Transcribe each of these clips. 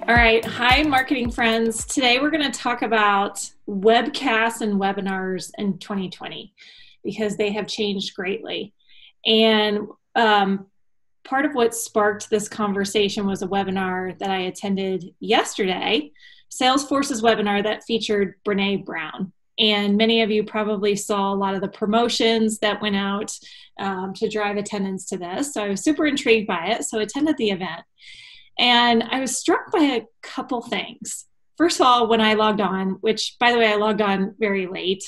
All right. Hi, marketing friends. Today we're going to talk about webcasts and webinars in 2020 because they have changed greatly. And part of what sparked this conversation was a webinar that I attended yesterday, Salesforce's webinar that featured Brene Brown. And many of you probably saw a lot of the promotions that went out to drive attendance to this. So I was super intrigued by it. So I attended the event. And I was struck by a couple things. First of all, when I logged on, which, by the way, I logged on very late,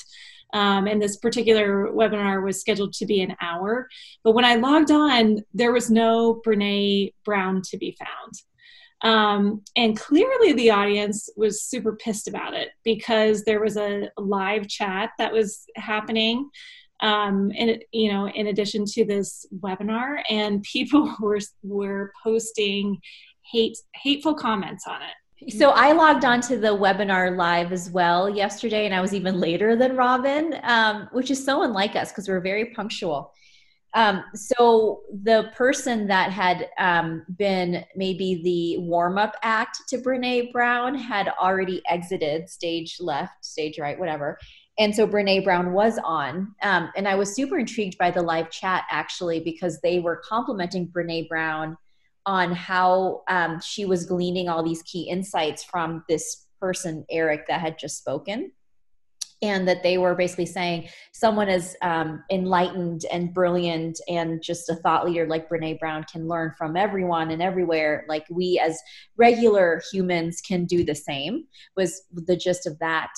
and this particular webinar was scheduled to be an hour. But when I logged on, there was no Brene Brown to be found. And clearly the audience was super pissed about it because there was a live chat that was happening in addition to this webinar, and people were posting hateful comments on it. So I logged on to the webinar live as well yesterday, and I was even later than Robin, which is so unlike us because we're very punctual. So the person that had been maybe the warm-up act to Brene Brown had already exited, stage left, stage right, whatever. And so Brene Brown was on. And I was super intrigued by the live chat, actually, because they were complimenting Brene Brown on how she was gleaning all these key insights from this person, Eric, that had just spoken. And that they were basically saying someone as enlightened and brilliant and just a thought leader like Brene Brown can learn from everyone and everywhere. Like we as regular humans can do the same, was the gist of that.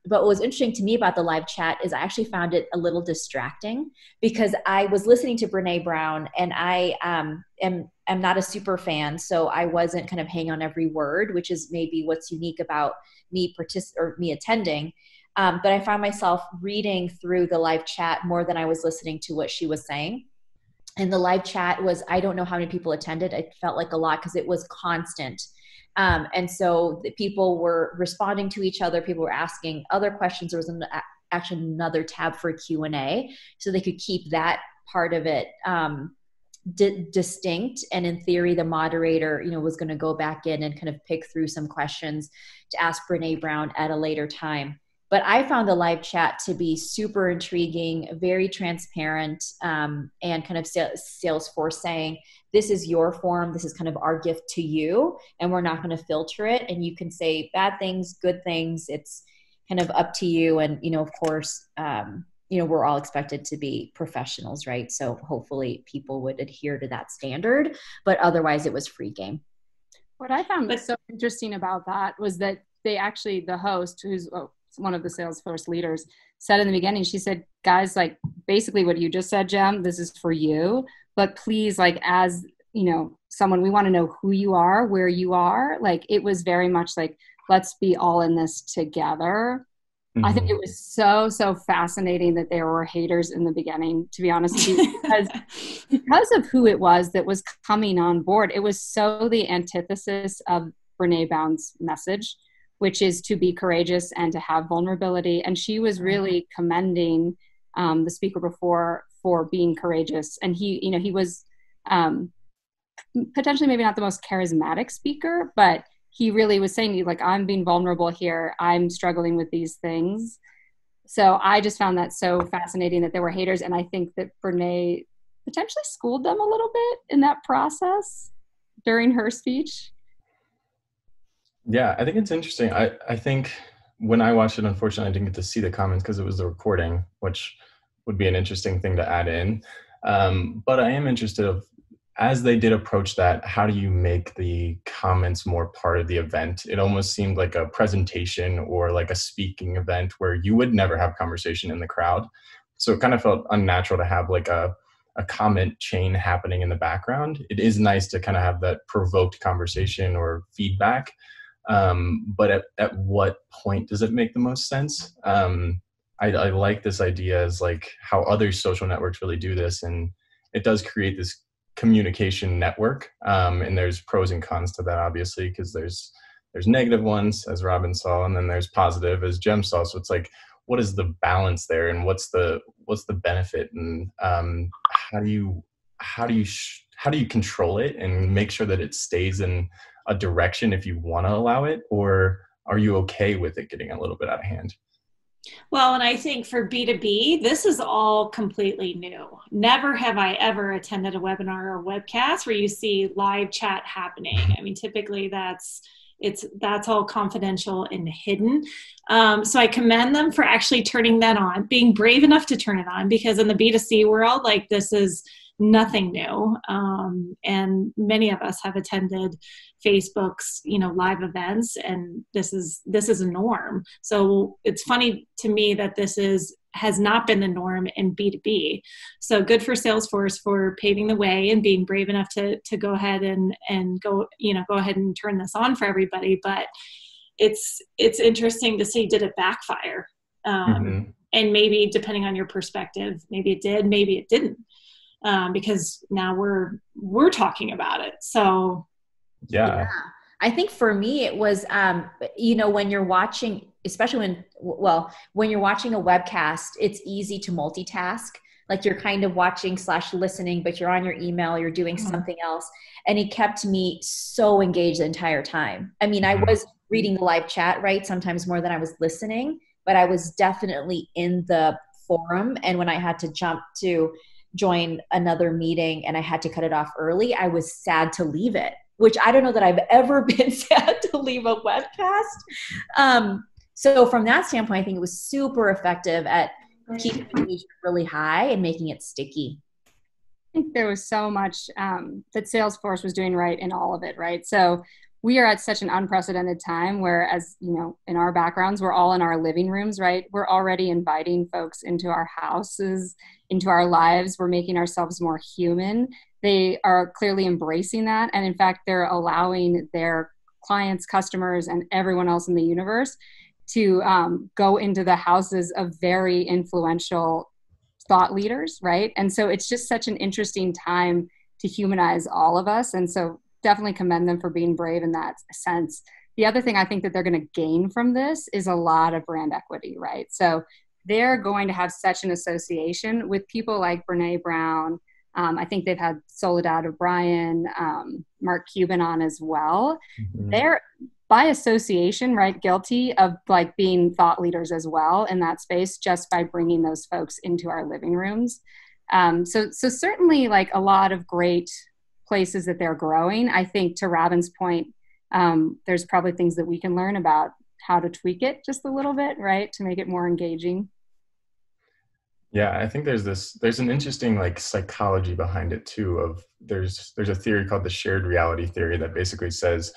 But what was interesting to me about the live chat is I actually found it a little distracting because I was listening to Brene Brown and I am not a super fan. So I wasn't kind of hanging on every word, which is maybe what's unique about me attending. But I found myself reading through the live chat more than I was listening to what she was saying. And the live chat was, I don't know how many people attended. It felt like a lot because it was constant. And so the people were responding to each other. People were asking other questions. There was actually another tab for Q&A, so they could keep that part of it distinct. And in theory, the moderator, was going to go back in and kind of pick through some questions to ask Brene Brown at a later time. But I found the live chat to be super intriguing, very transparent, and kind of Salesforce saying, this is your form, this is kind of our gift to you, and we're not going to filter it. And you can say bad things, good things. It's kind of up to you. And, of course, we're all expected to be professionals, right? So hopefully people would adhere to that standard, but otherwise it was free game. What I found so interesting about that was that they actually, the host, who's one of the Salesforce leaders, said in the beginning, she said, guys, like basically what you just said, Jem, this is for you, but please, like, as someone, we want to know who you are, where you are. Like, it was very much like, let's be all in this together. Mm-hmm. I think it was so fascinating that there were haters in the beginning, to be honest with you, because of who it was that was coming on board. It was so the antithesis of Brene Brown's message, which is to be courageous and to have vulnerability. And she was really commending the speaker before for being courageous. And he was potentially maybe not the most charismatic speaker, but he really was saying, like, I'm being vulnerable here. I'm struggling with these things. So I just found that so fascinating that there were haters. And I think that Brene potentially schooled them a little bit in that process during her speech. Yeah, I think it's interesting. I think when I watched it, unfortunately, I didn't get to see the comments because it was the recording, which would be an interesting thing to add in. But I am interested of, as they did approach that, how do you make the comments more part of the event? It almost seemed like a presentation or like a speaking event where you would never have conversation in the crowd. So it kind of felt unnatural to have like a comment chain happening in the background. It is nice to kind of have that provoked conversation or feedback. But at what point does it make the most sense? I like this idea as like how other social networks really do this. And it does create this communication network. And there's pros and cons to that, obviously, because there's negative ones, as Robin saw, and then there's positive, as Jem saw. So it's like, what is the balance there, and what's the benefit, and how do you control it and make sure that it stays in a direction if you want to allow it, or are you okay with it getting a little bit out of hand? Well, and I think for B2B, this is all completely new. Never have I ever attended a webinar or webcast where you see live chat happening. I mean, typically that's all confidential and hidden. So I commend them for actually turning that on, being brave enough to turn it on, because in the B2C world, like, this is nothing new. And many of us have attended Facebook's, live events, and this is a norm. So it's funny to me that has not been the norm in B2B. So good for Salesforce for paving the way and being brave enough to go ahead and go ahead and turn this on for everybody. But it's interesting to see, did it backfire? And maybe, depending on your perspective, maybe it did, maybe it didn't. Because now we're talking about it. So yeah. I think for me, it was, when you're watching, especially when you're watching a webcast, it's easy to multitask. Like, you're kind of watching / listening, but you're on your email, you're doing something else. And it kept me so engaged the entire time. I mean, I was reading the live chat, right? Sometimes more than I was listening, but I was definitely in the forum. And when I had to jump to join another meeting and I had to cut it off early, I was sad to leave it, which I don't know that I've ever been sad to leave a webcast. So from that standpoint, I think it was super effective at keeping engagement really high and making it sticky. I think there was so much that Salesforce was doing right in all of it, right? So we are at such an unprecedented time where, as you know, in our backgrounds, we're all in our living rooms, right? We're already inviting folks into our houses, into our lives. We're making ourselves more human. They are clearly embracing that. And in fact, they're allowing their clients, customers, and everyone else in the universe to go into the houses of very influential thought leaders, right? And so it's just such an interesting time to humanize all of us. And so definitely commend them for being brave in that sense. The other thing I think that they're going to gain from this is a lot of brand equity, right? So they're going to have such an association with people like Brene Brown. I think they've had Soledad O'Brien, Mark Cuban on as well. They're, by association, right, guilty of like being thought leaders as well in that space, just by bringing those folks into our living rooms. So certainly, like, a lot of great places that they're growing. I think, to Robin's point, there's probably things that we can learn about how to tweak it just a little bit, right, to make it more engaging. Yeah, I think there's an interesting like psychology behind it too. There's a theory called the shared reality theory that basically says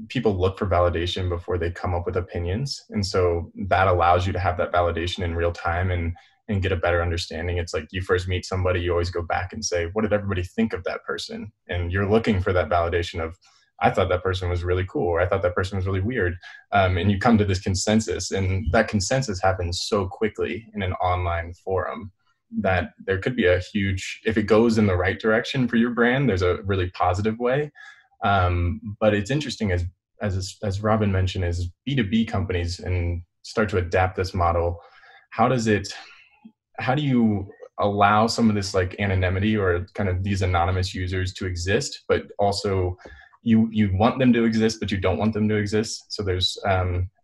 people look for validation before they come up with opinions, and so that allows you to have that validation in real time and get a better understanding. It's like, you first meet somebody, you always go back and say, what did everybody think of that person? And you're looking for that validation of, I thought that person was really cool, or I thought that person was really weird. And you come to this consensus, and that consensus happens so quickly in an online forum that there could be a huge, if it goes in the right direction for your brand, there's a really positive way. But it's interesting, as Robin mentioned, as B2B companies and start to adapt this model, how do you allow some of this like anonymity or kind of these anonymous users to exist, but also you want them to exist, but you don't want them to exist. So there's,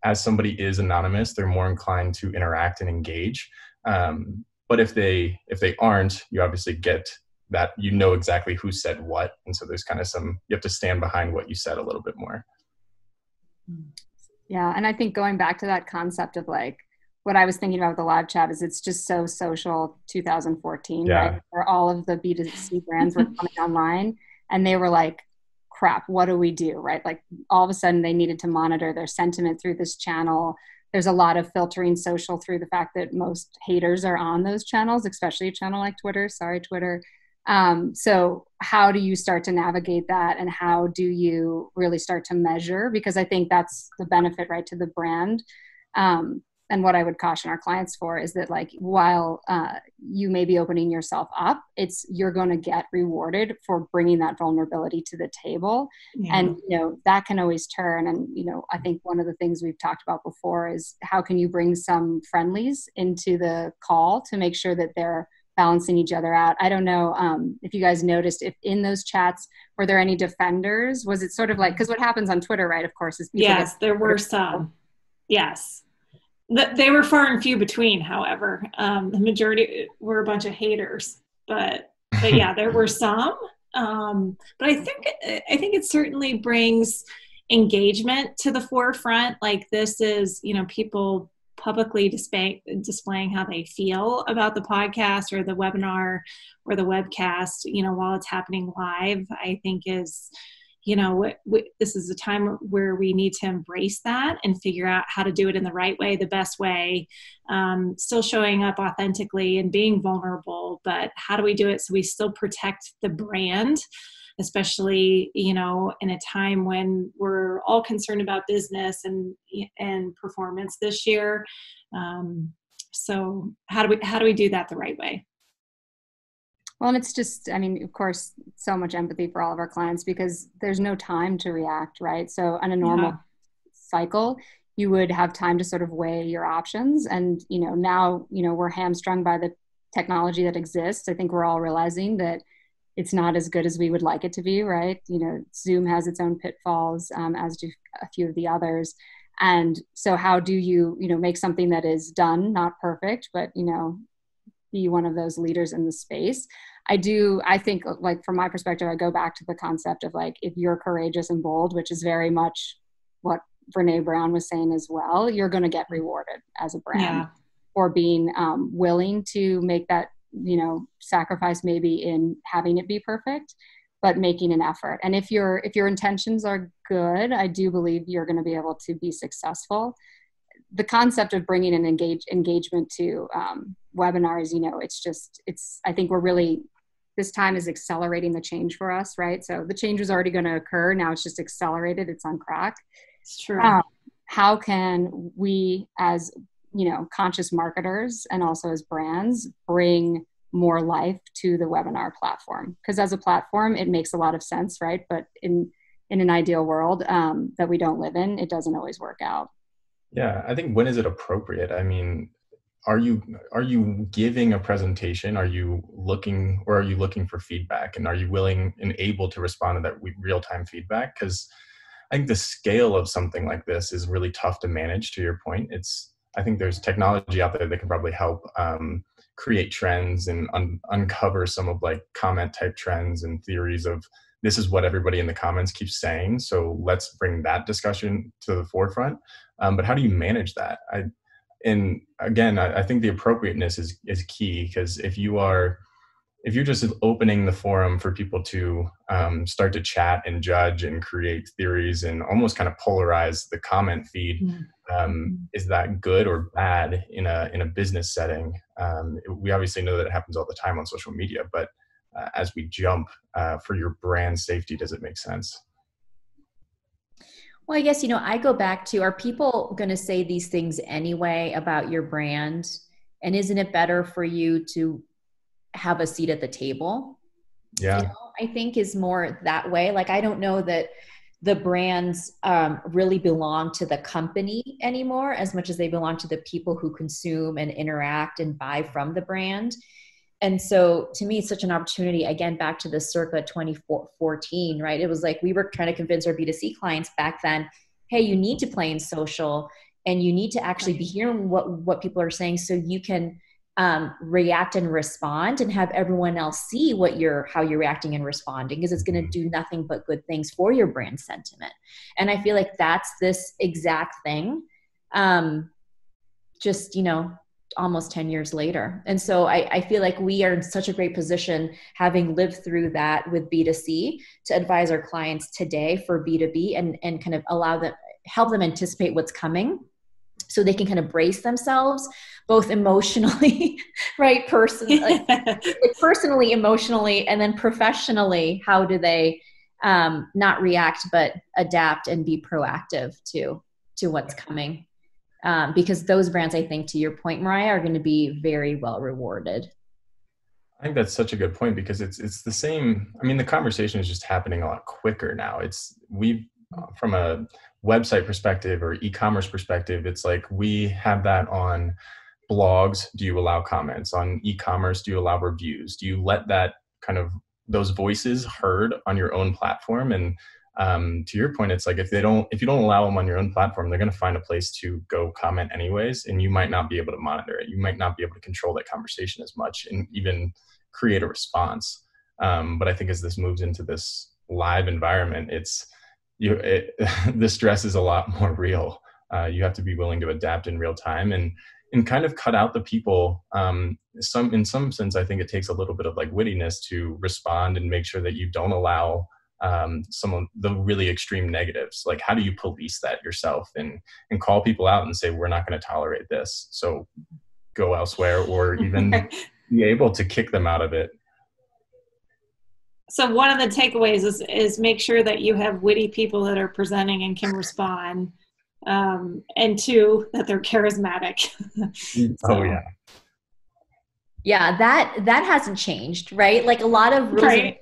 as somebody is anonymous, they're more inclined to interact and engage. But if they aren't, you obviously get that, you know exactly who said what. And so there's kind of you have to stand behind what you said a little bit more. Yeah. And I think going back to that concept of like, what I was thinking about with the live chat is it's just so social 2014, right? Where all of the B2C brands were coming online and they were like, crap, what do we do, right? Like, all of a sudden they needed to monitor their sentiment through this channel. There's a lot of filtering social through the fact that most haters are on those channels, especially a channel like Twitter. Sorry, Twitter. So how do you start to navigate that, and how do you really start to measure? Because I think that's the benefit, right, to the brand. And what I would caution our clients for is that, like, while you may be opening yourself up, you're going to get rewarded for bringing that vulnerability to the table. Yeah. And, that can always turn. And, I think one of the things we've talked about before is how can you bring some friendlies into the call to make sure that they're balancing each other out. I don't know if you guys noticed, if in those chats, were there any defenders? Was it sort of like, because what happens on Twitter, right, of course, is people yes, there were some. Yes. They were far and few between, however. The majority were a bunch of haters. But yeah, there were some. But I think it certainly brings engagement to the forefront. Like, this is, people publicly displaying how they feel about the podcast or the webinar or the webcast, while it's happening live, I think is, this is a time where we need to embrace that and figure out how to do it in the right way, the best way, still showing up authentically and being vulnerable. But how do we do it so we still protect the brand, especially, in a time when we're all concerned about business and performance this year. So how do we do that the right way? Well, and it's just, of course, so much empathy for all of our clients because there's no time to react, right? So on a normal cycle, you would have time to sort of weigh your options. And, now, we're hamstrung by the technology that exists. I think we're all realizing that it's not as good as we would like it to be, right? Zoom has its own pitfalls, as do a few of the others. And so how do you, make something that is done, not perfect, but, be one of those leaders in the space? I think, like, from my perspective, I go back to the concept of, like, if you're courageous and bold, which is very much what Brene Brown was saying as well, you're going to get rewarded as a brand for being willing to make that, sacrifice maybe in having it be perfect, but making an effort. And if your intentions are good, I do believe you're going to be able to be successful. The concept of bringing an engagement to webinars, I think we're really, this time is accelerating the change for us, right? So the change was already going to occur. Now it's just accelerated. It's on crack. It's true. How can we, as, conscious marketers and also as brands, bring more life to the webinar platform? Because as a platform, it makes a lot of sense, right? But in an ideal world that we don't live in, it doesn't always work out. Yeah, I think, when is it appropriate? Are you giving a presentation? Are you looking for feedback? And are you willing and able to respond to that real-time feedback? Because I think the scale of something like this is really tough to manage, to your point. I think there's technology out there that can probably help create trends and uncover some of, like, comment type trends and theories of, this is what everybody in the comments keeps saying, so let's bring that discussion to the forefront. But how do you manage that? I think the appropriateness is key, because if you're just opening the forum for people to start to chat and judge and create theories and almost kind of polarize the comment feed, is that good or bad in a business setting? We obviously know that it happens all the time on social media, but as we jump for your brand safety, does it make sense? Well, I guess, I go back to, are people going to say these things anyway about your brand? And isn't it better for you to have a seat at the table? Yeah. I think is more that way. Like, I don't know that the brands really belong to the company anymore as much as they belong to the people who consume and interact and buy from the brand. And so to me, it's such an opportunity, again, back to the circa 2014, right? It was like, we were trying to convince our B2C clients back then, hey, you need to play in social and you need to actually be hearing what people are saying so you can react and respond and have everyone else see how you're reacting and responding, because it's going to do nothing but good things for your brand sentiment. And I feel like that's this exact thing. Almost 10 years later. And so I feel like we are in such a great position, having lived through that with B2C, to advise our clients today for B2B and kind of help them anticipate what's coming so they can kind of brace themselves both emotionally, right? Personally, emotionally, and then professionally, how do they not react, but adapt and be proactive to what's coming? Because those brands, I think, to your point, Mariah, are going to be very well rewarded. I think that's such a good point, because it's the same. The conversation is just happening a lot quicker now. From a website perspective or e-commerce perspective, it's like we have that on blogs, do you allow comments? On e-commerce, do you allow reviews? Do you let that kind of those voices heard on your own platform? And to your point, it's like if you don't allow them on your own platform, they're going to find a place to go comment anyways, and you might not be able to monitor it. You might not be able to control that conversation as much and even create a response. But I think as this moves into this live environment, the stress is a lot more real. You have to be willing to adapt in real time and kind of cut out the people. In some sense, I think it takes a little bit of like wittiness to respond and make sure that you don't allow some of the really extreme negatives. Like, how do you police that yourself and call people out and say, we're not going to tolerate this, so go elsewhere, or even be able to kick them out of it. So one of the takeaways is make sure that you have witty people that are presenting and can respond. And two, that they're charismatic. So. Oh yeah. Yeah, that hasn't changed, right? Like a lot of rules right.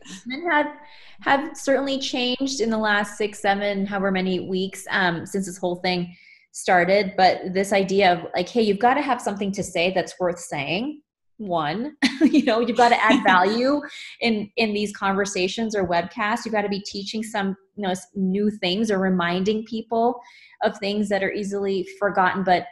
have certainly changed in the last 6, 7, however many weeks since this whole thing started. But this idea of like, hey, you've got to have something to say that's worth saying. One, you've got to add value in these conversations or webcasts. You've got to be teaching some new things or reminding people of things that are easily forgotten but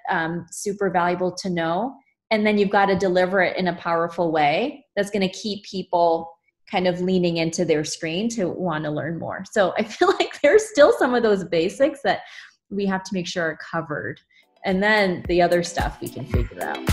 super valuable to know. And then you've got to deliver it in a powerful way that's going to keep people kind of leaning into their screen to want to learn more. So I feel like there's still some of those basics that we have to make sure are covered. And then the other stuff we can figure out.